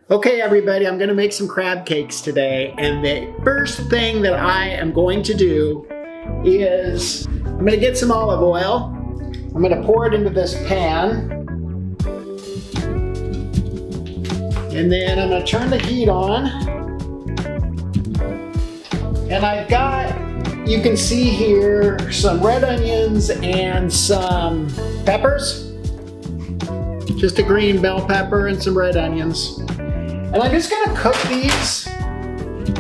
Okay everybody, I'm gonna make some crab cakes today, and the first thing that I am going to do is I'm gonna get some olive oil. I'm gonna pour it into this pan. And then I'm gonna turn the heat on. And I've got, you can see here, some red onions and some peppers. Just a green bell pepper and some red onions. And I'm just gonna cook these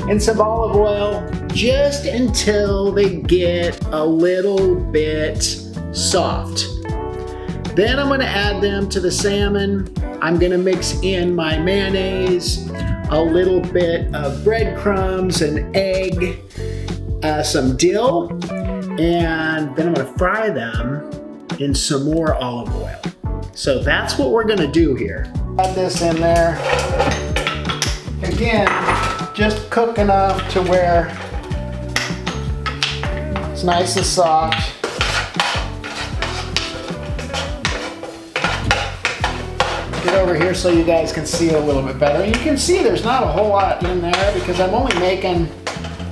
in some olive oil just until they get a little bit soft. Then I'm gonna add them to the salmon. I'm gonna mix in my mayonnaise, a little bit of breadcrumbs, an egg, some dill, and then I'm gonna fry them in some more olive oil. So that's what we're gonna do here. Add this in there. Again, just cook enough to where it's nice and soft. Get over here so you guys can see a little bit better. And you can see there's not a whole lot in there because I'm only making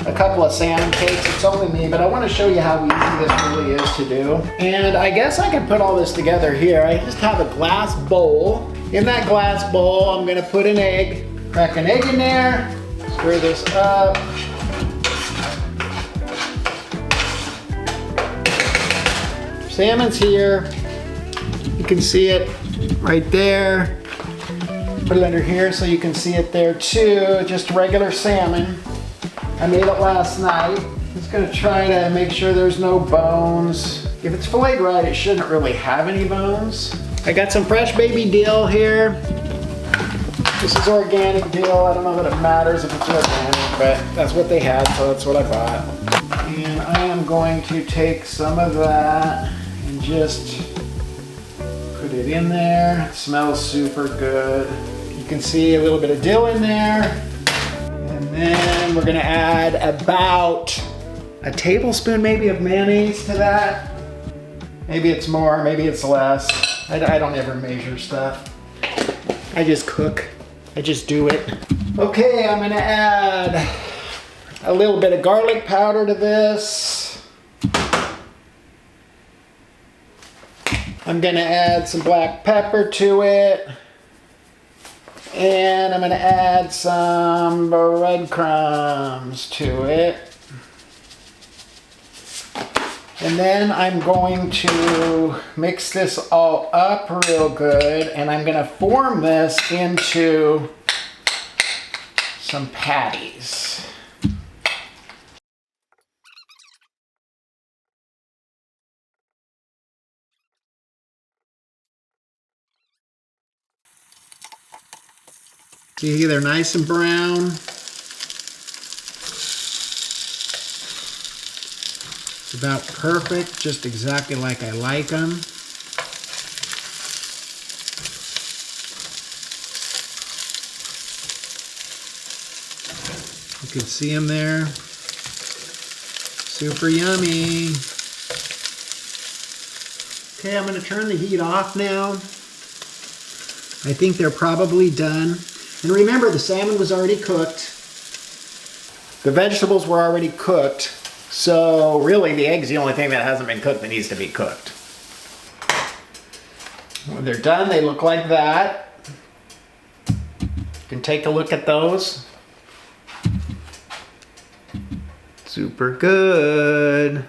a couple of salmon cakes. It's only me, but I want to show you how easy this really is to do. And I guess I can put all this together here. I just have a glass bowl. In that glass bowl, I'm gonna put an egg. Crack an egg in there, stir this up. Salmon's here. You can see it right there. Put it under here so you can see it there too. Just regular salmon. I made it last night. Just gonna try to make sure there's no bones. If it's filleted right, it shouldn't really have any bones. I got some fresh baby dill here. This is organic dill. I don't know that it matters if it's organic, but that's what they had, so that's what I bought. And I am going to take some of that and just put it in there. It smells super good. You can see a little bit of dill in there. And then we're gonna add about a tablespoon maybe of mayonnaise to that. Maybe it's more, maybe it's less. I don't ever measure stuff. I just cook. I just do it. Okay, I'm gonna add a little bit of garlic powder to this. I'm gonna add some black pepper to it. And I'm gonna add some breadcrumbs to it. And then I'm going to mix this all up real good, and I'm gonna form this into some patties. See, they're nice and brown. About perfect, just exactly like I like them. You can see them there. Super yummy. Okay, I'm going to turn the heat off now. I think they're probably done. And remember, the salmon was already cooked. The vegetables were already cooked. So really the egg's the only thing that hasn't been cooked that needs to be cooked. When they're done, they look like that. You can take a look at those. Super good.